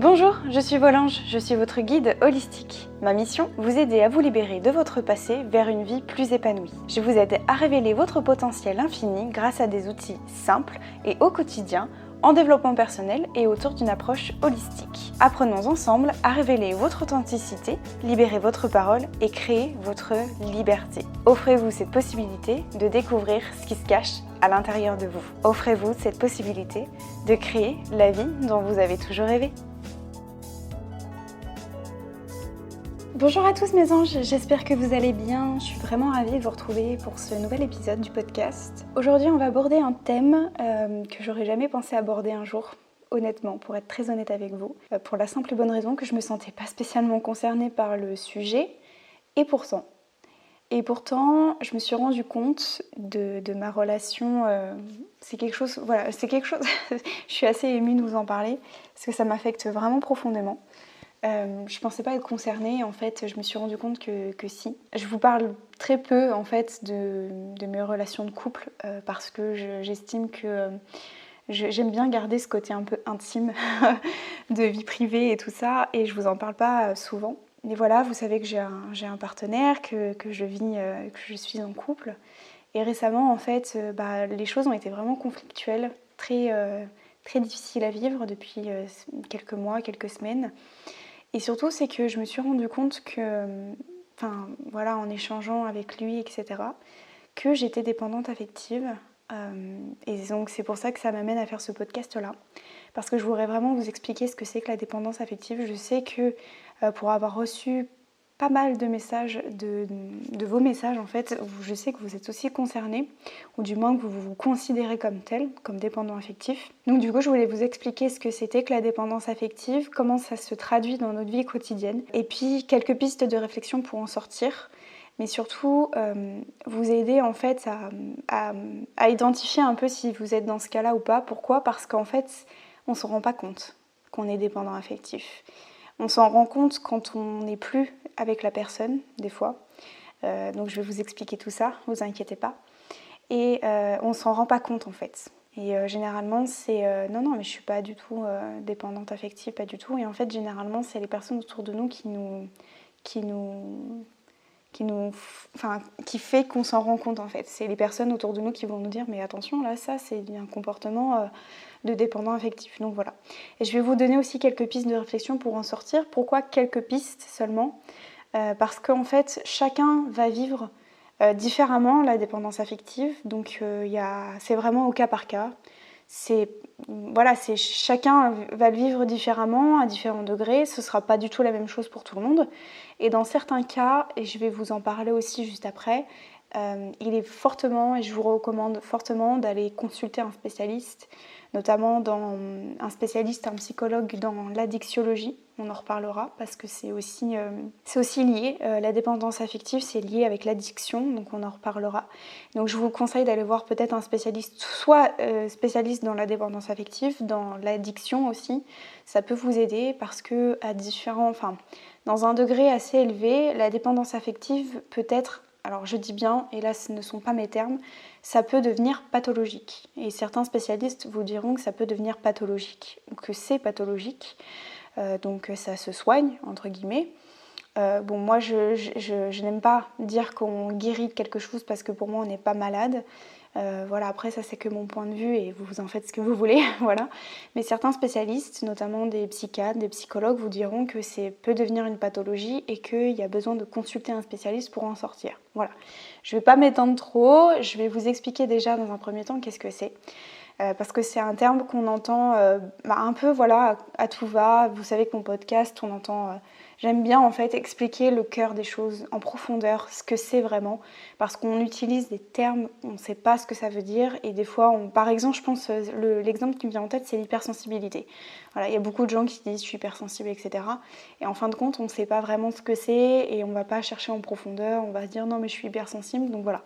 Bonjour, je suis Volange, je suis votre guide holistique. Ma mission, vous aider à vous libérer de votre passé vers une vie plus épanouie. Je vous aide à révéler votre potentiel infini grâce à des outils simples et au quotidien, en développement personnel et autour d'une approche holistique. Apprenons ensemble à révéler votre authenticité, libérer votre parole et créer votre liberté. Offrez-vous cette possibilité de découvrir ce qui se cache à l'intérieur de vous. Offrez-vous cette possibilité de créer la vie dont vous avez toujours rêvé. Bonjour à tous mes anges, j'espère que vous allez bien. Je suis vraiment ravie de vous retrouver pour ce nouvel épisode du podcast. Aujourd'hui, on va aborder un thème que j'aurais jamais pensé aborder un jour, honnêtement, pour être très honnête avec vous. Pour la simple et bonne raison que je me sentais pas spécialement concernée par le sujet, et pourtant, je me suis rendu compte de ma relation. C'est quelque chose. Je suis assez émue de vous en parler parce que ça m'affecte vraiment profondément. Je pensais pas être concernée, en fait, je me suis rendu compte que si. Je vous parle très peu, en fait, de mes relations de couple parce que j'estime que j'aime bien garder ce côté un peu intime de vie privée et tout ça, et je vous en parle pas souvent. Mais voilà, vous savez que j'ai un partenaire, que je suis en couple, et récemment, en fait, les choses ont été vraiment conflictuelles, très difficiles à vivre depuis quelques mois, quelques semaines. Et surtout, c'est que je me suis rendu compte que, en échangeant avec lui, etc., que j'étais dépendante affective. Et donc, c'est pour ça que ça m'amène à faire ce podcast-là. Parce que je voudrais vraiment vous expliquer ce que c'est que la dépendance affective. Je sais que pour avoir reçu pas mal de messages, de vos messages, en fait, je sais que vous êtes aussi concernés, ou du moins que vous vous considérez comme tel, comme dépendant affectif. Donc du coup, je voulais vous expliquer ce que c'était que la dépendance affective, comment ça se traduit dans notre vie quotidienne, et puis quelques pistes de réflexion pour en sortir, mais surtout vous aider en fait à identifier un peu si vous êtes dans ce cas-là ou pas. Pourquoi ? Parce qu'en fait, on ne se rend pas compte qu'on est dépendant affectif. On s'en rend compte quand on n'est plus avec la personne, des fois. Donc je vais vous expliquer tout ça, ne vous inquiétez pas. Et on ne s'en rend pas compte en fait. Et généralement c'est non mais je suis pas du tout dépendante affective, pas du tout. Et en fait généralement c'est les personnes autour de nous qui fait qu'on s'en rend compte en fait. C'est les personnes autour de nous qui vont nous dire mais attention là ça c'est un comportement de dépendant affectif. Donc voilà. Et je vais vous donner aussi quelques pistes de réflexion pour en sortir. Pourquoi quelques pistes seulement ? Parce qu'en fait chacun va vivre différemment la dépendance affective. Donc c'est vraiment au cas par cas. Chacun va le vivre différemment, à différents degrés. Ce ne sera pas du tout la même chose pour tout le monde. Et dans certains cas, et je vais vous en parler aussi juste après, il est fortement, et je vous recommande fortement d'aller consulter un spécialiste, notamment un psychologue dans l'addictiologie. On en reparlera parce que c'est aussi lié. La dépendance affective, c'est lié avec l'addiction, donc on en reparlera. Donc je vous conseille d'aller voir peut-être un spécialiste, soit spécialiste dans la dépendance affective, dans l'addiction aussi. Ça peut vous aider parce que dans un degré assez élevé, la dépendance affective peut être, alors je dis bien, et là ce ne sont pas mes termes, ça peut devenir pathologique. Et certains spécialistes vous diront que ça peut devenir pathologique, ou que c'est pathologique. Donc ça se soigne, entre guillemets. Moi je n'aime pas dire qu'on guérit de quelque chose parce que pour moi on n'est pas malade. Après ça c'est que mon point de vue et vous en faites ce que vous voulez. Voilà. Mais certains spécialistes, notamment des psychiatres, des psychologues, vous diront que peut devenir une pathologie et qu'il y a besoin de consulter un spécialiste pour en sortir. Voilà. Je ne vais pas m'étendre trop, je vais vous expliquer déjà dans un premier temps qu'est-ce que c'est. Parce que c'est un terme qu'on entend un peu à tout va. Vous savez que mon podcast, on entend... J'aime bien en fait expliquer le cœur des choses en profondeur, ce que c'est vraiment, parce qu'on utilise des termes, on ne sait pas ce que ça veut dire, et des fois, par exemple, je pense, l'exemple qui me vient en tête, c'est l'hypersensibilité. Voilà, il y a beaucoup de gens qui disent je suis hypersensible, etc. Et en fin de compte, on ne sait pas vraiment ce que c'est, et on ne va pas chercher en profondeur, on va se dire non mais je suis hypersensible, donc voilà.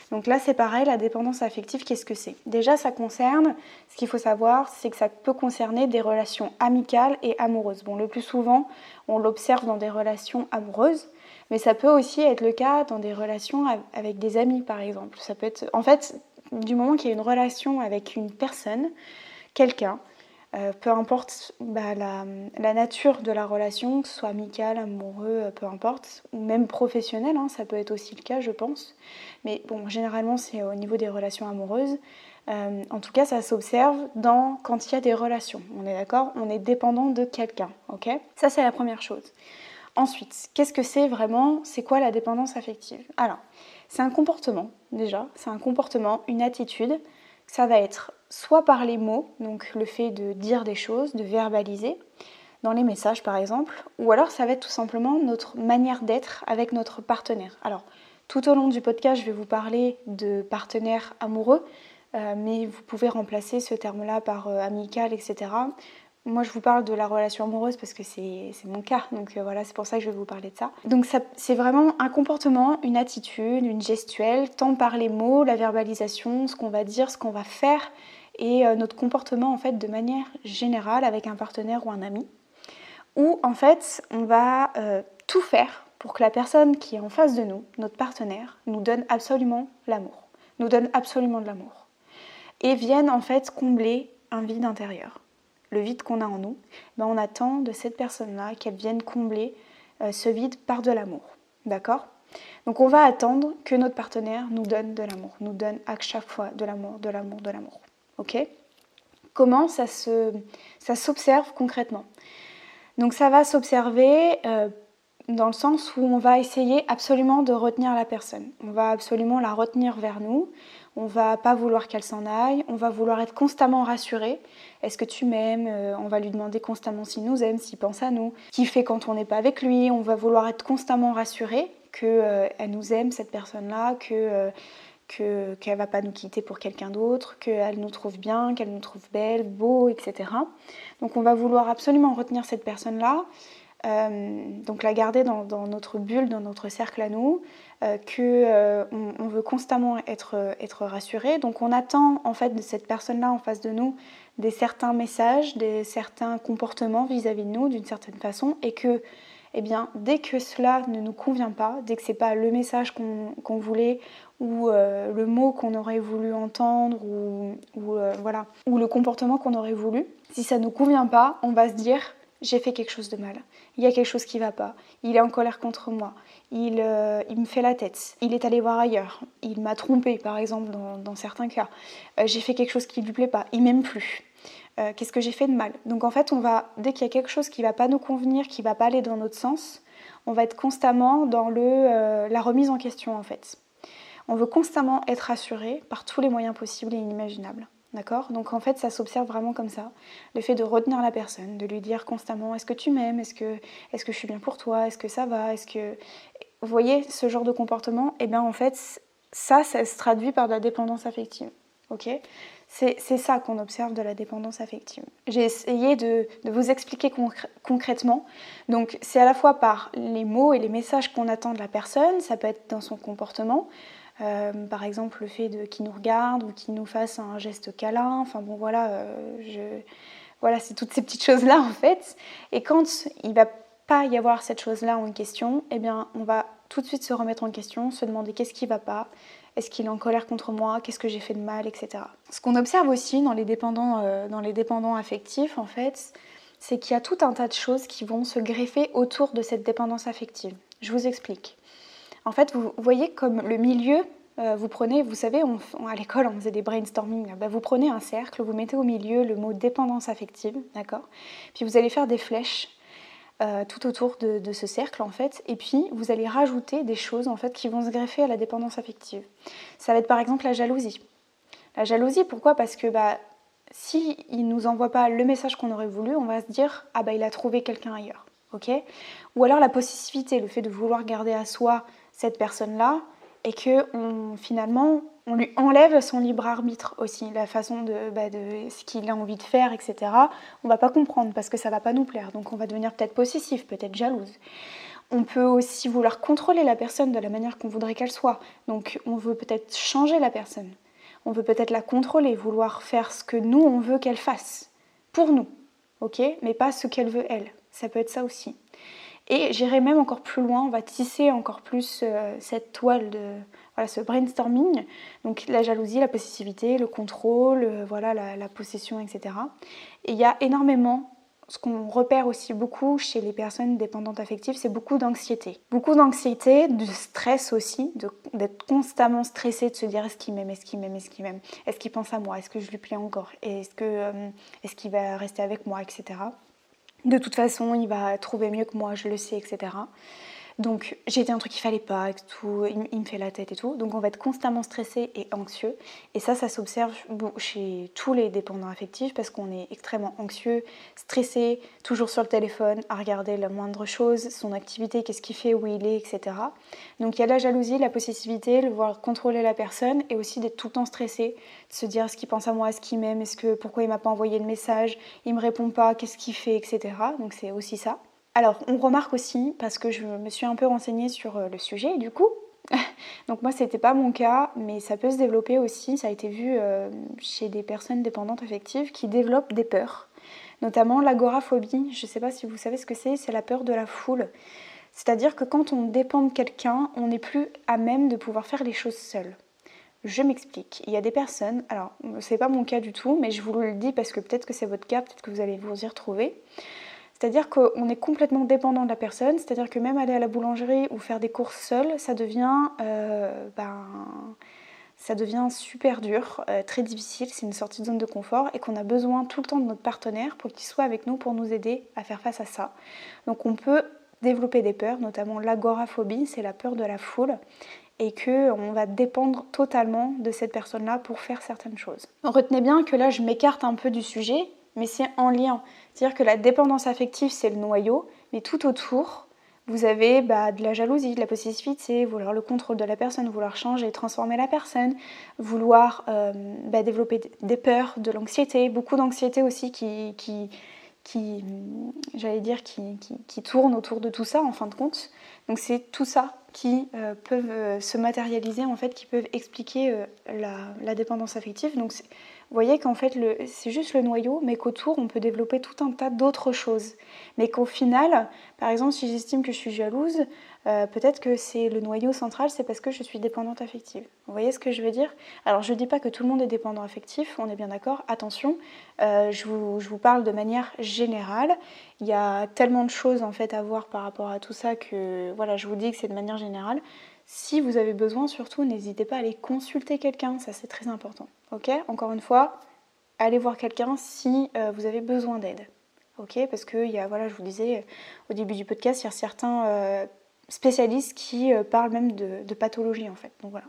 Donc là c'est pareil, la dépendance affective, qu'est-ce que c'est ? Déjà ça concerne, ce qu'il faut savoir, c'est que ça peut concerner des relations amicales et amoureuses. Bon, le plus souvent, on l'observe dans des relations amoureuses, mais ça peut aussi être le cas dans des relations avec des amis par exemple. Ça peut être, en fait, du moment qu'il y a une relation avec une personne, quelqu'un, peu importe la nature de la relation, que ce soit amicale, amoureux, peu importe, ou même professionnel, hein, ça peut être aussi le cas, je pense. Mais bon, généralement, c'est au niveau des relations amoureuses. En tout cas, ça s'observe quand il y a des relations. On est d'accord? On est dépendant de quelqu'un, ok? Ça, c'est la première chose. Ensuite, qu'est-ce que c'est vraiment? C'est quoi la dépendance affective? Alors, c'est un comportement, déjà. C'est un comportement, une attitude. Ça va être soit par les mots, donc le fait de dire des choses, de verbaliser, dans les messages par exemple, ou alors ça va être tout simplement notre manière d'être avec notre partenaire. Alors, tout au long du podcast, je vais vous parler de partenaires amoureux, mais vous pouvez remplacer ce terme-là par amical, etc. Moi, je vous parle de la relation amoureuse parce que c'est mon cas, donc voilà, c'est pour ça que je vais vous parler de ça. Donc c'est vraiment un comportement, une attitude, une gestuelle, tant par les mots, la verbalisation, ce qu'on va dire, ce qu'on va faire, et notre comportement en fait de manière générale avec un partenaire ou un ami, où en fait on va tout faire pour que la personne qui est en face de nous, notre partenaire, nous donne absolument l'amour, nous donne absolument de l'amour, et vienne en fait combler un vide intérieur. Le vide qu'on a en nous, on attend de cette personne-là qu'elle vienne combler ce vide par de l'amour. D'accord? Donc on va attendre que notre partenaire nous donne de l'amour, nous donne à chaque fois de l'amour, de l'amour, de l'amour. Ok? Comment ça s'observe concrètement? Donc ça va s'observer dans le sens où on va essayer absolument de retenir la personne. On va absolument la retenir vers nous. On va pas vouloir qu'elle s'en aille. On va vouloir être constamment rassuré. Est-ce que tu m'aimes? On va lui demander constamment s'il nous aime, s'il pense à nous. Qu'il fait quand on n'est pas avec lui. On va vouloir être constamment rassuré qu'elle nous aime, cette personne-là, qu'elle ne va pas nous quitter pour quelqu'un d'autre, qu'elle nous trouve bien, qu'elle nous trouve belle, beau, etc. Donc on va vouloir absolument retenir cette personne-là. Donc la garder dans notre bulle, dans notre cercle à nous, on veut constamment être rassuré. Donc on attend en fait de cette personne-là en face de nous des certains messages, des certains comportements vis-à-vis de nous d'une certaine façon, et que dès que cela ne nous convient pas, dès que c'est pas le message qu'on voulait, ou le mot qu'on aurait voulu entendre, ou le comportement qu'on aurait voulu, si ça ne nous convient pas, on va se dire j'ai fait quelque chose de mal, il y a quelque chose qui ne va pas, il est en colère contre moi, il me fait la tête, il est allé voir ailleurs, il m'a trompée par exemple dans certains cas, j'ai fait quelque chose qui ne lui plaît pas, il m'aime plus. Qu'est-ce que j'ai fait de mal? Donc en fait, dès qu'il y a quelque chose qui ne va pas nous convenir, qui ne va pas aller dans notre sens, on va être constamment dans la remise en question en fait. On veut constamment être rassuré par tous les moyens possibles et inimaginables. D'accord? Donc en fait, ça s'observe vraiment comme ça. Le fait de retenir la personne, de lui dire constamment est-ce que tu m'aimes? Est-ce que je suis bien pour toi? Est-ce que ça va? Vous voyez, ce genre de comportement, en fait, ça se traduit par de la dépendance affective. Ok? C'est ça qu'on observe de la dépendance affective. J'ai essayé de vous expliquer concrètement. Donc c'est à la fois par les mots et les messages qu'on attend de la personne, ça peut être dans son comportement. Par exemple le fait qu'il nous regarde ou qu'il nous fasse un geste câlin, enfin bon voilà, c'est toutes ces petites choses-là en fait. Et quand il ne va pas y avoir cette chose-là en question, on va tout de suite se remettre en question, se demander qu'est-ce qui ne va pas, est-ce qu'il est en colère contre moi, qu'est-ce que j'ai fait de mal, etc. Ce qu'on observe aussi dans les dépendants affectifs en fait, c'est qu'il y a tout un tas de choses qui vont se greffer autour de cette dépendance affective. Je vous explique. En fait, vous voyez comme le milieu, vous savez, à l'école, on faisait des brainstorming. Vous prenez un cercle, vous mettez au milieu le mot dépendance affective, d'accord? Puis vous allez faire des flèches tout autour de ce cercle, en fait. Et puis, vous allez rajouter des choses, en fait, qui vont se greffer à la dépendance affective. Ça va être, par exemple, la jalousie. La jalousie, pourquoi? Parce que, s'il ne nous envoie pas le message qu'on aurait voulu, on va se dire, il a trouvé quelqu'un ailleurs, ok? Ou alors la possessivité, le fait de vouloir garder à soi cette personne-là, et que finalement on lui enlève son libre arbitre aussi, la façon de ce qu'il a envie de faire, etc. On va pas comprendre parce que ça va pas nous plaire, donc on va devenir peut-être possessif, peut-être jalouse. On peut aussi vouloir contrôler la personne de la manière qu'on voudrait qu'elle soit, donc on veut peut-être changer la personne, on veut peut-être la contrôler, vouloir faire ce que nous on veut qu'elle fasse, pour nous, ok, mais pas ce qu'elle veut elle, ça peut être ça aussi. Et j'irai même encore plus loin, on va tisser encore plus cette toile voilà, ce brainstorming, donc la jalousie, la possessivité, le contrôle, voilà, la possession, etc. Et il y a énormément, ce qu'on repère aussi beaucoup chez les personnes dépendantes affectives, c'est beaucoup d'anxiété. Beaucoup d'anxiété, de stress aussi, d'être constamment stressé, de se dire est-ce qu'il m'aime, est-ce qu'il m'aime, est-ce qu'il m'aime, est-ce qu'il pense à moi, est-ce que je lui plais encore, est-ce qu'il va rester avec moi, etc. De toute façon, il va trouver mieux que moi, je le sais, etc. Donc j'ai été un truc qu'il fallait pas, et tout, il me fait la tête et tout. Donc on va être constamment stressé et anxieux. Et ça s'observe chez tous les dépendants affectifs parce qu'on est extrêmement anxieux, stressé, toujours sur le téléphone, à regarder la moindre chose, son activité, qu'est-ce qu'il fait, où il est, etc. Donc il y a la jalousie, la possessivité, le voir contrôler la personne et aussi d'être tout le temps stressé, de se dire est-ce qu'il pense à moi, est-ce qu'il m'aime, pourquoi il m'a pas envoyé de message, il me répond pas, qu'est-ce qu'il fait, etc. Donc c'est aussi ça. Alors, on remarque aussi, parce que je me suis un peu renseignée sur le sujet, du coup, donc moi c'était pas mon cas, mais ça peut se développer aussi, ça a été vu chez des personnes dépendantes affectives qui développent des peurs, notamment l'agoraphobie. Je sais pas si vous savez ce que c'est la peur de la foule. C'est-à-dire que quand on dépend de quelqu'un, on n'est plus à même de pouvoir faire les choses seul. Je m'explique. Il y a des personnes, alors c'est pas mon cas du tout, mais je vous le dis parce que peut-être que c'est votre cas, peut-être que vous allez vous y retrouver. C'est-à-dire qu'on est complètement dépendant de la personne, c'est-à-dire que même aller à la boulangerie ou faire des courses seul, ça devient super dur, très difficile, c'est une sortie de zone de confort et qu'on a besoin tout le temps de notre partenaire pour qu'il soit avec nous pour nous aider à faire face à ça. Donc on peut développer des peurs, notamment l'agoraphobie, c'est la peur de la foule, et qu'on va dépendre totalement de cette personne-là pour faire certaines choses. Retenez bien que là je m'écarte un peu du sujet, mais c'est en lien. C'est-à-dire que la dépendance affective, c'est le noyau, mais tout autour, vous avez de la jalousie, de la possessivité, vouloir le contrôle de la personne, vouloir changer, transformer la personne, vouloir développer des peurs, de l'anxiété, beaucoup d'anxiété aussi qui tourne autour de tout ça en fin de compte. Donc c'est tout ça qui peuvent se matérialiser, en fait, qui peuvent expliquer la dépendance affective. Donc vous voyez qu'en fait c'est juste le noyau, mais qu'autour on peut développer tout un tas d'autres choses. Mais qu'au final, par exemple, si j'estime que je suis jalouse, peut-être que c'est le noyau central, c'est parce que je suis dépendante affective. Vous voyez ce que je veux dire? Alors je ne dis pas que tout le monde est dépendant affectif, on est bien d'accord, attention, je vous parle de manière générale. Il y a tellement de choses en fait à voir par rapport à tout ça que voilà, je vous dis que c'est de manière générale. Si vous avez besoin, surtout, n'hésitez pas à aller consulter quelqu'un, ça c'est très important. Ok? Encore une fois, allez voir quelqu'un si vous avez besoin d'aide. Ok? Parce que je vous disais au début du podcast, il y a certains spécialistes qui parlent même de pathologie en fait. Donc voilà.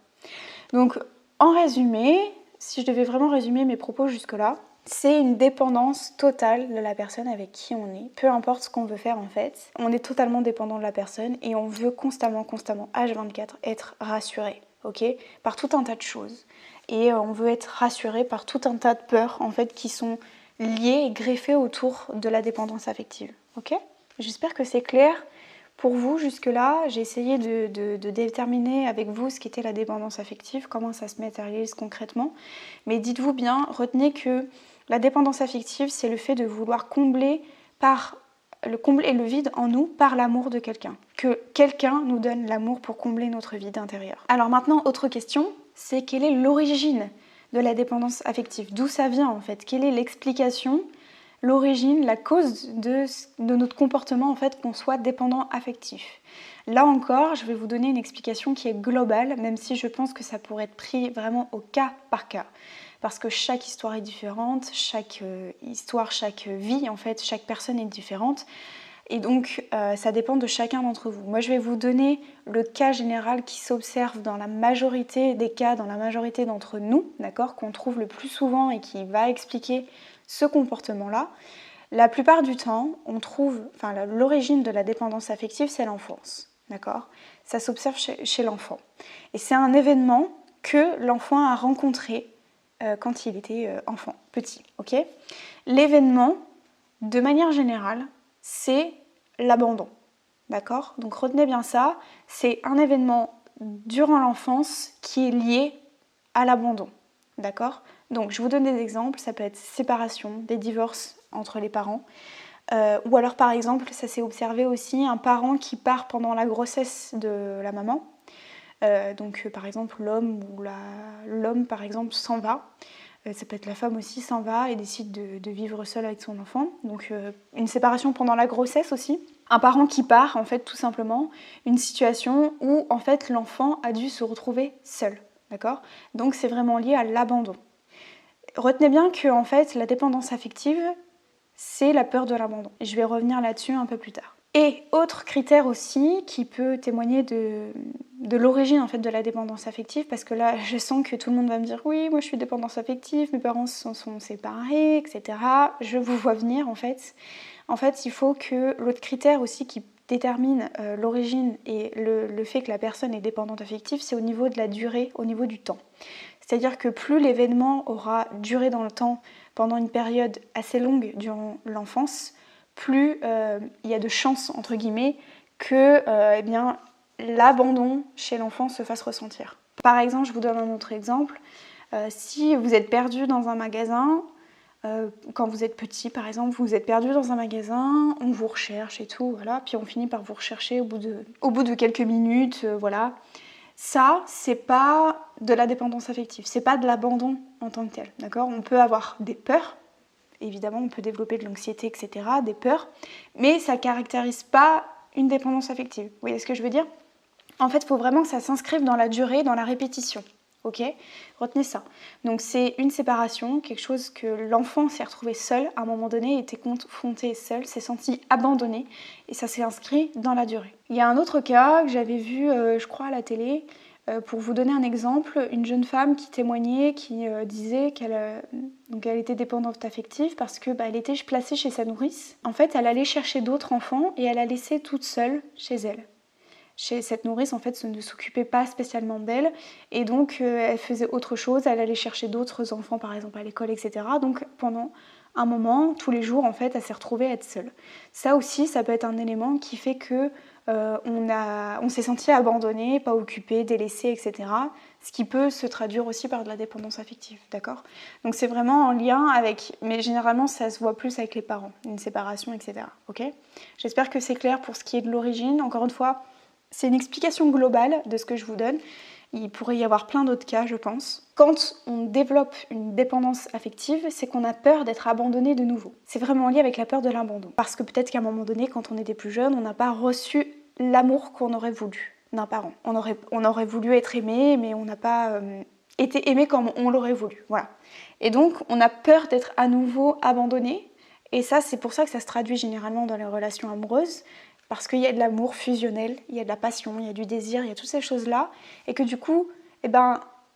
Donc en résumé, si je devais vraiment résumer mes propos jusque-là, c'est une dépendance totale de la personne avec qui on est, peu importe ce qu'on veut faire en fait. On est totalement dépendant de la personne et on veut constamment, H24, être rassuré, ok, par tout un tas de choses. Et on veut être rassuré par tout un tas de peurs en fait qui sont liées et greffées autour de la dépendance affective, ok? J'espère que c'est clair. Pour vous, jusque-là, j'ai essayé de déterminer avec vous ce qu'était la dépendance affective, comment ça se matérialise concrètement. Mais dites-vous bien, retenez que la dépendance affective, c'est le fait de vouloir combler le vide en nous par l'amour de quelqu'un. Que quelqu'un nous donne l'amour pour combler notre vide intérieur. Alors maintenant, autre question, c'est quelle est l'origine de la dépendance affective? D'où ça vient en fait? Quelle est l'explication, l'origine, la cause de notre comportement en fait qu'on soit dépendant affectif? Là encore, je vais vous donner une explication qui est globale, même si je pense que ça pourrait être pris vraiment au cas par cas. Parce que chaque histoire est différente, chaque vie, en fait, chaque personne est différente. Et donc, ça dépend de chacun d'entre vous. Moi, je vais vous donner le cas général qui s'observe dans la majorité des cas, dans la majorité d'entre nous, d'accord, qu'on trouve le plus souvent et qui va expliquer ce comportement-là. La plupart du temps, l'origine de la dépendance affective, c'est l'enfance, d'accord? Ça s'observe chez l'enfant. Et c'est un événement que l'enfant a rencontré quand il était enfant, petit, ok? L'événement, de manière générale, c'est l'abandon, d'accord? Donc retenez bien ça, c'est un événement durant l'enfance qui est lié à l'abandon, d'accord? Donc je vous donne des exemples, ça peut être séparation, des divorces entre les parents, Ou alors par exemple, ça s'est observé aussi, un parent qui part pendant la grossesse de la maman. Donc par exemple l'homme par exemple s'en va. Ça peut être la femme aussi s'en va et décide de vivre seule avec son enfant. Donc une séparation pendant la grossesse aussi. Un parent qui part en fait tout simplement. Une situation où en fait l'enfant a dû se retrouver seul. D'accord ? Donc c'est vraiment lié à l'abandon. Retenez bien que en fait la dépendance affective, c'est la peur de l'abandon. Et je vais revenir là-dessus un peu plus tard. Et autre critère aussi qui peut témoigner de l'origine en fait de la dépendance affective, parce que là je sens que tout le monde va me dire oui, moi je suis dépendance affective, mes parents se sont séparés, etc. Je vous vois venir en fait. En fait, il faut que l'autre critère aussi qui détermine l'origine et le fait que la personne est dépendante affective, c'est au niveau de la durée, au niveau du temps. C'est-à-dire que plus l'événement aura duré dans le temps pendant une période assez longue durant l'enfance, plus il y a de chances, entre guillemets, que l'abandon chez l'enfant se fasse ressentir. Par exemple, je vous donne un autre exemple. Si vous êtes perdu dans un magasin, quand vous êtes petit par exemple, vous êtes perdu dans un magasin, on vous recherche et tout, voilà, puis on finit par vous rechercher au bout de quelques minutes, voilà. Ça, c'est pas de la dépendance affective, c'est pas de l'abandon en tant que tel, d'accord ? On peut avoir des peurs, évidemment, on peut développer de l'anxiété, etc., des peurs, mais ça caractérise pas une dépendance affective. Vous voyez ce que je veux dire ? En fait, il faut vraiment que ça s'inscrive dans la durée, dans la répétition. Ok ? Retenez ça. Donc c'est une séparation, quelque chose que l'enfant s'est retrouvé seul à un moment donné, était confronté seul, s'est senti abandonné et ça s'est inscrit dans la durée. Il y a un autre cas que j'avais vu, je crois, à la télé. Pour vous donner un exemple, une jeune femme qui témoignait, qui disait qu'elle était dépendante affective parce que elle était placée chez sa nourrice. En fait, elle allait chercher d'autres enfants et elle la laissait toute seule chez elle. Chez cette nourrice, en fait, ne s'occupait pas spécialement d'elle et donc elle faisait autre chose, elle allait chercher d'autres enfants par exemple à l'école, etc. Donc pendant un moment, tous les jours, en fait, elle s'est retrouvée à être seule. Ça aussi, ça peut être un élément qui fait que on s'est senti abandonné, pas occupé, délaissé, etc. Ce qui peut se traduire aussi par de la dépendance affective, d'accord ? Donc c'est vraiment en lien avec, mais généralement ça se voit plus avec les parents, une séparation, etc. Ok ? J'espère que c'est clair pour ce qui est de l'origine. Encore une fois, c'est une explication globale de ce que je vous donne. Il pourrait y avoir plein d'autres cas, je pense. Quand on développe une dépendance affective, c'est qu'on a peur d'être abandonné de nouveau. C'est vraiment lié avec la peur de l'abandon. Parce que peut-être qu'à un moment donné, quand on était plus jeune, on n'a pas reçu l'amour qu'on aurait voulu d'un parent. On aurait voulu être aimé, mais on n'a pas été aimé comme on l'aurait voulu. Voilà. Et donc, on a peur d'être à nouveau abandonné. Et ça, c'est pour ça que ça se traduit généralement dans les relations amoureuses. Parce qu'il y a de l'amour fusionnel, il y a de la passion, il y a du désir, il y a toutes ces choses-là. Et que du coup,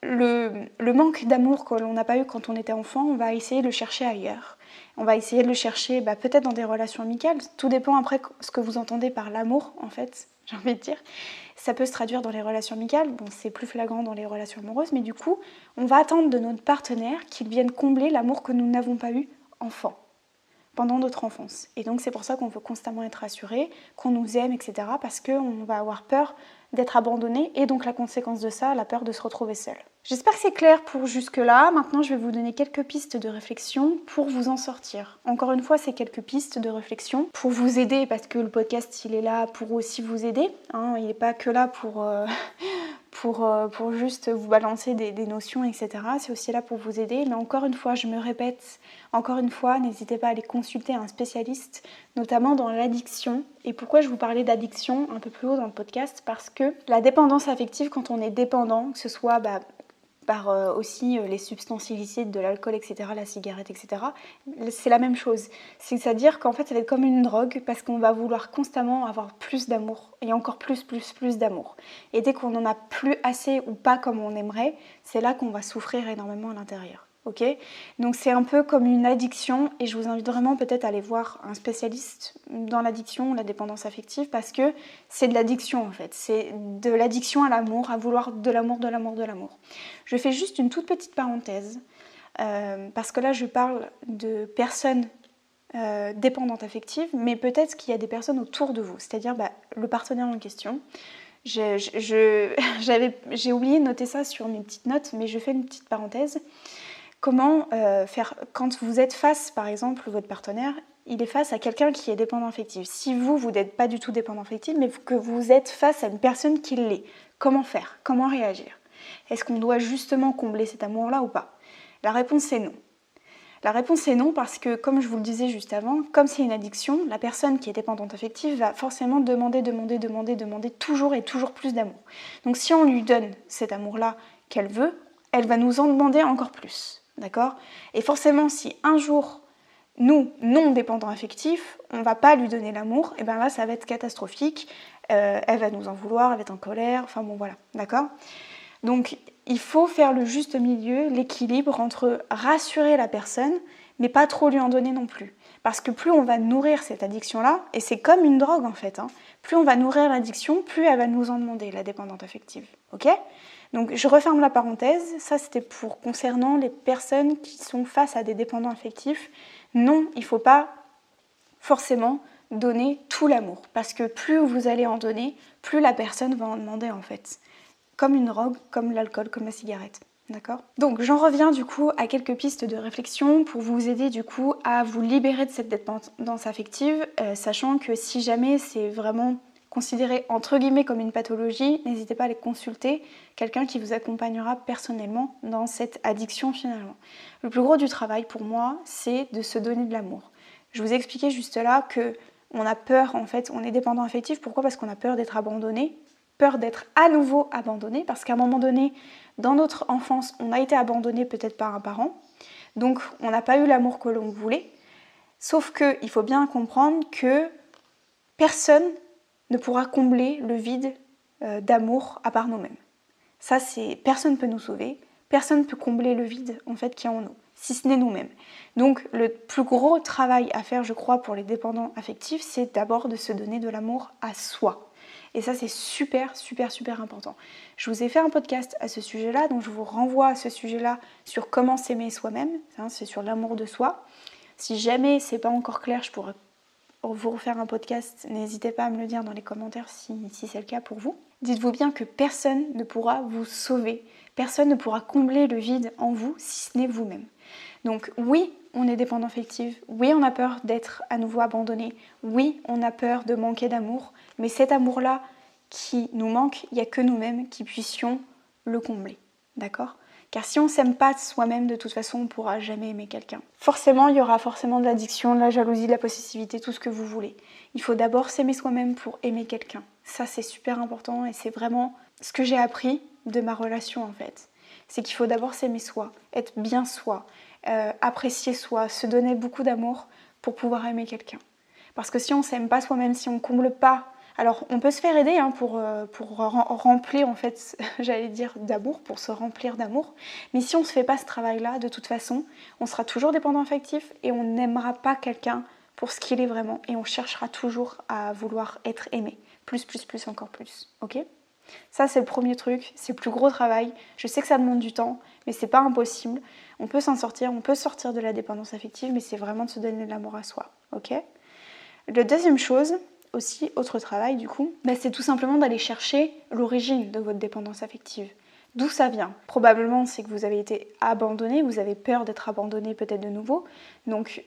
le manque d'amour que l'on n'a pas eu quand on était enfant, on va essayer de le chercher ailleurs. On va essayer de le chercher peut-être dans des relations amicales. Tout dépend après ce que vous entendez par l'amour, en fait, j'ai envie de dire. Ça peut se traduire dans les relations amicales. Bon, c'est plus flagrant dans les relations amoureuses. Mais du coup, on va attendre de notre partenaire qu'il vienne combler l'amour que nous n'avons pas eu enfant, pendant notre enfance. Et donc c'est pour ça qu'on veut constamment être rassuré, qu'on nous aime, etc. Parce qu'on va avoir peur d'être abandonné et donc la conséquence de ça, la peur de se retrouver seul. J'espère que c'est clair pour jusque-là. Maintenant, je vais vous donner quelques pistes de réflexion pour vous en sortir. Encore une fois, c'est quelques pistes de réflexion pour vous aider parce que le podcast, il est là pour aussi vous aider. Hein, il n'est pas que là pour juste vous balancer des notions, etc. C'est aussi là pour vous aider. Mais encore une fois, je me répète, encore une fois, n'hésitez pas à aller consulter un spécialiste, notamment dans l'addiction. Et pourquoi je vous parlais d'addiction un peu plus haut dans le podcast ? Parce que la dépendance affective, quand on est dépendant, que ce soit par aussi les substances illicites, de l'alcool, etc., la cigarette, etc., c'est la même chose. C'est-à-dire qu'en fait, ça va être comme une drogue parce qu'on va vouloir constamment avoir plus d'amour et encore plus d'amour. Et dès qu'on n'en a plus assez ou pas comme on aimerait, c'est là qu'on va souffrir énormément à l'intérieur. Ok ? Donc c'est un peu comme une addiction et je vous invite vraiment peut-être à aller voir un spécialiste dans l'addiction, la dépendance affective, parce que c'est de l'addiction en fait. C'est de l'addiction à l'amour, à vouloir de l'amour, de l'amour, de l'amour. Je fais juste une toute petite parenthèse parce que là je parle de personnes dépendantes affectives, mais peut-être qu'il y a des personnes autour de vous, c'est-à-dire le partenaire en question. J'ai oublié de noter ça sur mes petites notes, mais je fais une petite parenthèse. Comment faire quand vous êtes face, par exemple, votre partenaire, il est face à quelqu'un qui est dépendant affectif. Si vous n'êtes pas du tout dépendant affectif, mais que vous êtes face à une personne qui l'est, comment faire? Comment réagir? Est-ce qu'on doit justement combler cet amour-là ou pas? La réponse est non. La réponse est non parce que, comme je vous le disais juste avant, comme c'est une addiction, la personne qui est dépendante affective va forcément demander toujours et toujours plus d'amour. Donc si on lui donne cet amour-là qu'elle veut, elle va nous en demander encore plus, d'accord? Et forcément, si un jour, nous, non dépendants affectifs, on ne va pas lui donner l'amour, et bien là, ça va être catastrophique, elle va nous en vouloir, elle va être en colère, enfin bon voilà, d'accord? Donc il faut faire le juste milieu, l'équilibre entre rassurer la personne, mais pas trop lui en donner non plus. Parce que plus on va nourrir cette addiction-là, et c'est comme une drogue en fait, plus on va nourrir l'addiction, plus elle va nous en demander, la dépendante affective. Ok ? Donc je referme la parenthèse, ça c'était pour concernant les personnes qui sont face à des dépendants affectifs. Non, il ne faut pas forcément donner tout l'amour, parce que plus vous allez en donner, plus la personne va en demander en fait. Comme une drogue, comme l'alcool, comme la cigarette. D'accord ? Donc j'en reviens du coup à quelques pistes de réflexion pour vous aider du coup à vous libérer de cette dépendance affective, sachant que si jamais c'est vraiment considéré entre guillemets comme une pathologie, n'hésitez pas à aller consulter quelqu'un qui vous accompagnera personnellement dans cette addiction finalement. Le plus gros du travail pour moi, c'est de se donner de l'amour. Je vous ai expliqué juste là que on a peur en fait, on est dépendant affectif, pourquoi ? Parce qu'on a peur d'être abandonné, peur d'être à nouveau abandonné, parce qu'à un moment donné, dans notre enfance, on a été abandonné peut-être par un parent, donc on n'a pas eu l'amour que l'on voulait, sauf qu'il faut bien comprendre que personne ne pourra combler le vide d'amour à part nous-mêmes. Ça, personne ne peut nous sauver, personne ne peut combler le vide en fait qui est en nous, si ce n'est nous-mêmes. Donc le plus gros travail à faire, je crois, pour les dépendants affectifs, c'est d'abord de se donner de l'amour à soi. Et ça, c'est super, super, super important. Je vous ai fait un podcast à ce sujet-là, donc je vous renvoie à ce sujet-là sur comment s'aimer soi-même, c'est sur l'amour de soi. Si jamais c'est pas encore clair, je pourrais vous refaire un podcast, n'hésitez pas à me le dire dans les commentaires si c'est le cas pour vous. Dites-vous bien que personne ne pourra vous sauver, personne ne pourra combler le vide en vous si ce n'est vous-même. Donc oui, on est dépendant affectif, oui, on a peur d'être à nouveau abandonné, oui, on a peur de manquer d'amour, mais cet amour-là qui nous manque, il n'y a que nous-mêmes qui puissions le combler, d'accord ? Car si on ne s'aime pas soi-même, de toute façon, on ne pourra jamais aimer quelqu'un. Forcément, il y aura forcément de l'addiction, de la jalousie, de la possessivité, tout ce que vous voulez. Il faut d'abord s'aimer soi-même pour aimer quelqu'un. Ça, c'est super important et c'est vraiment ce que j'ai appris de ma relation, en fait. C'est qu'il faut d'abord s'aimer soi, être bien soi, apprécier soi, se donner beaucoup d'amour pour pouvoir aimer quelqu'un. Parce que si on ne s'aime pas soi-même, si on ne comble pas, alors on peut se faire aider pour remplir en fait, j'allais dire d'amour, pour se remplir d'amour, mais si on ne se fait pas ce travail-là, de toute façon, on sera toujours dépendant affectif et on n'aimera pas quelqu'un pour ce qu'il est vraiment et on cherchera toujours à vouloir être aimé, plus, encore plus, ok ? Ça, c'est le premier truc, c'est le plus gros travail. Je sais que ça demande du temps, mais c'est pas impossible. On peut s'en sortir, on peut sortir de la dépendance affective, mais c'est vraiment de se donner de l'amour à soi, ok ? La deuxième chose, aussi, autre travail du coup, c'est tout simplement d'aller chercher l'origine de votre dépendance affective. D'où ça vient ? Probablement, c'est que vous avez été abandonné, vous avez peur d'être abandonné peut-être de nouveau. Donc,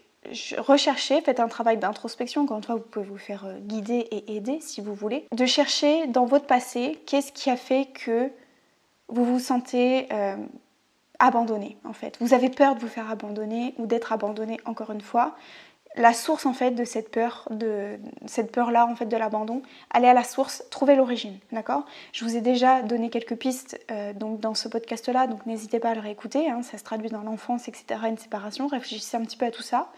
recherchez, faites un travail d'introspection, encore une fois, vous pouvez vous faire guider et aider si vous voulez. De chercher dans votre passé, qu'est-ce qui a fait que vous vous sentez abandonné en fait. Vous avez peur de vous faire abandonner ou d'être abandonné encore une fois. La source en fait de cette peur-là en fait de l'abandon, allez à la source, trouvez l'origine, d'accord ? Je vous ai déjà donné quelques pistes donc dans ce podcast-là, donc n'hésitez pas à le réécouter, ça se traduit dans l'enfance, etc., une séparation, réfléchissez un petit peu à tout ça.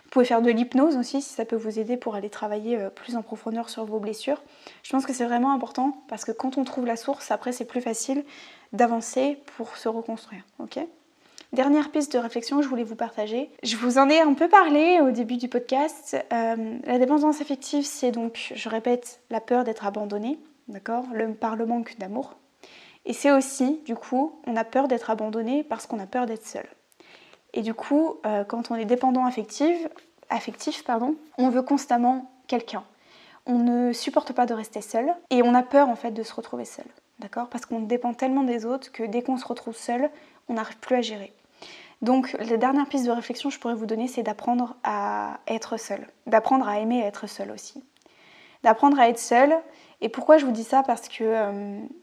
Vous pouvez faire de l'hypnose aussi si ça peut vous aider pour aller travailler plus en profondeur sur vos blessures. Je pense que c'est vraiment important parce que quand on trouve la source, après c'est plus facile d'avancer pour se reconstruire, ok ? Dernière piste de réflexion que je voulais vous partager. Je vous en ai un peu parlé au début du podcast. La dépendance affective, c'est donc, je répète, la peur d'être abandonné, d'accord, par le manque d'amour. Et c'est aussi, du coup, on a peur d'être abandonné parce qu'on a peur d'être seul. Et du coup, quand on est dépendant affectif, on veut constamment quelqu'un. On ne supporte pas de rester seul et on a peur en fait de se retrouver seul, d'accord ? Parce qu'on dépend tellement des autres que dès qu'on se retrouve seul, on n'arrive plus à gérer. Donc la dernière piste de réflexion que je pourrais vous donner, c'est d'apprendre à être seul, d'apprendre à aimer être seul aussi. D'apprendre à être seul. Et pourquoi je vous dis ça? Parce que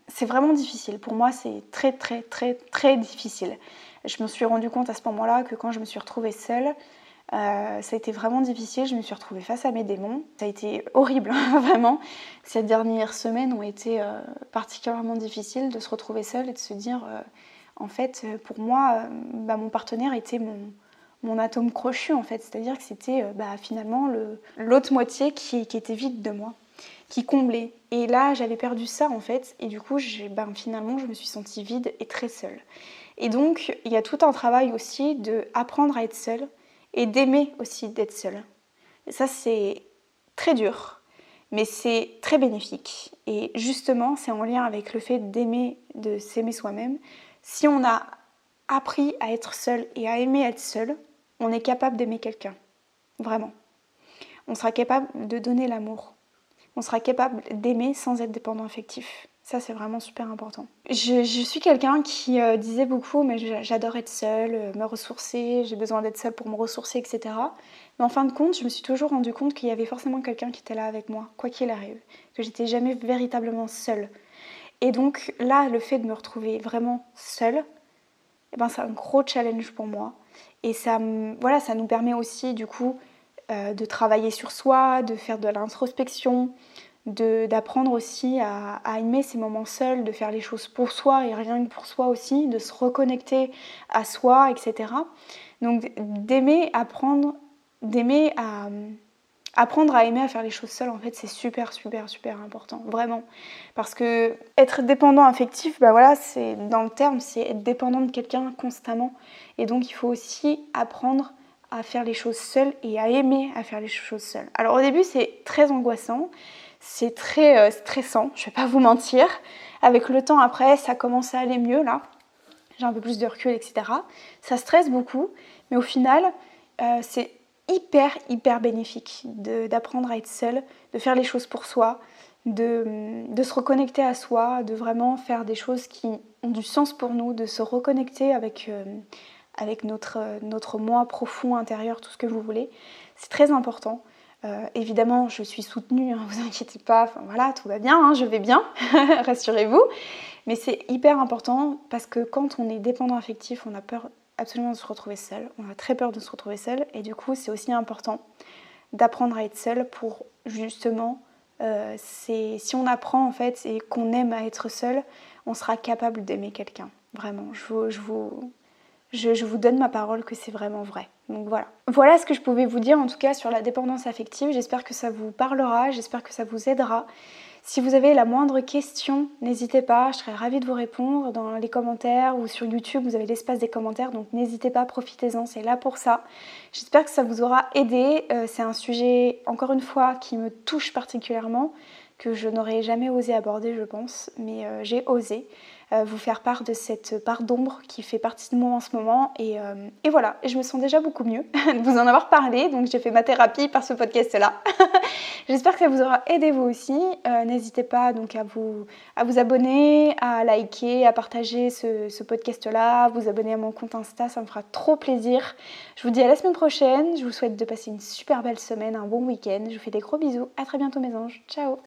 c'est vraiment difficile. Pour moi, c'est très très très très difficile. Je me suis rendu compte à ce moment-là que quand je me suis retrouvée seule, ça a été vraiment difficile. Je me suis retrouvée face à mes démons. Ça a été horrible, vraiment. Ces dernières semaines ont été particulièrement difficiles de se retrouver seule et de se dire, en fait, pour moi, mon partenaire était mon atome crochu, en fait. C'est-à-dire que c'était finalement l'autre moitié qui était vide de moi, qui comblait. Et là, j'avais perdu ça, en fait. Et du coup, finalement, je me suis sentie vide et très seule. Et donc, il y a tout un travail aussi d'apprendre à être seule et d'aimer aussi d'être seule. Et ça, c'est très dur, mais c'est très bénéfique. Et justement, c'est en lien avec le fait d'aimer, de s'aimer soi-même. Si on a appris à être seule et à aimer être seule, on est capable d'aimer quelqu'un. Vraiment. On sera capable de donner l'amour. On sera capable d'aimer sans être dépendant affectif. Ça, c'est vraiment super important. Je suis quelqu'un qui disait beaucoup, mais j'adore être seule, me ressourcer, j'ai besoin d'être seule pour me ressourcer, etc. Mais en fin de compte, je me suis toujours rendu compte qu'il y avait forcément quelqu'un qui était là avec moi, quoi qu'il arrive, que j'étais jamais véritablement seule. Et donc là, le fait de me retrouver vraiment seule, c'est un gros challenge pour moi. Et ça nous permet aussi, du coup, de travailler sur soi, de faire de l'introspection, d'apprendre aussi à aimer ces moments seuls, de faire les choses pour soi et rien que pour soi aussi, de se reconnecter à soi, etc. Donc apprendre à aimer à faire les choses seules, en fait, c'est super, super, super important, vraiment. Parce que être dépendant affectif, c'est dans le terme, c'est être dépendant de quelqu'un constamment. Et donc, il faut aussi apprendre à faire les choses seules et à aimer à faire les choses seules. Alors au début, c'est très angoissant, c'est très stressant, je vais pas vous mentir. Avec le temps après, ça commence à aller mieux là. J'ai un peu plus de recul, etc. Ça stresse beaucoup, mais au final, c'est hyper bénéfique d'apprendre à être seule, de faire les choses pour soi, de se reconnecter à soi, de vraiment faire des choses qui ont du sens pour nous, de se reconnecter avec notre moi profond intérieur, tout ce que vous voulez. C'est très important. Évidemment, je suis soutenue, hein, vous inquiétez pas, enfin, voilà, tout va bien, hein, je vais bien, rassurez-vous. Mais c'est hyper important parce que quand on est dépendant affectif, on a peur absolument de se retrouver seul, on a très peur de se retrouver seul, et du coup, c'est aussi important d'apprendre à être seul pour justement, si on apprend en fait et qu'on aime à être seul, on sera capable d'aimer quelqu'un. Vraiment, je vous donne ma parole que c'est vraiment vrai. Donc voilà. Voilà ce que je pouvais vous dire en tout cas sur la dépendance affective. J'espère que ça vous parlera, j'espère que ça vous aidera. Si vous avez la moindre question, n'hésitez pas, je serais ravie de vous répondre dans les commentaires ou sur YouTube, vous avez l'espace des commentaires, donc n'hésitez pas, profitez-en, c'est là pour ça. J'espère que ça vous aura aidé. C'est un sujet, encore une fois, qui me touche particulièrement, que je n'aurais jamais osé aborder, je pense, mais j'ai osé vous faire part de cette part d'ombre qui fait partie de moi en ce moment. Et voilà, et je me sens déjà beaucoup mieux de vous en avoir parlé, donc j'ai fait ma thérapie par ce podcast-là. J'espère que ça vous aura aidé vous aussi. N'hésitez pas donc à vous abonner, à liker, à partager ce podcast-là, à vous abonner à mon compte Insta, ça me fera trop plaisir. Je vous dis à la semaine prochaine, je vous souhaite de passer une super belle semaine, un bon week-end. Je vous fais des gros bisous, à très bientôt mes anges, ciao.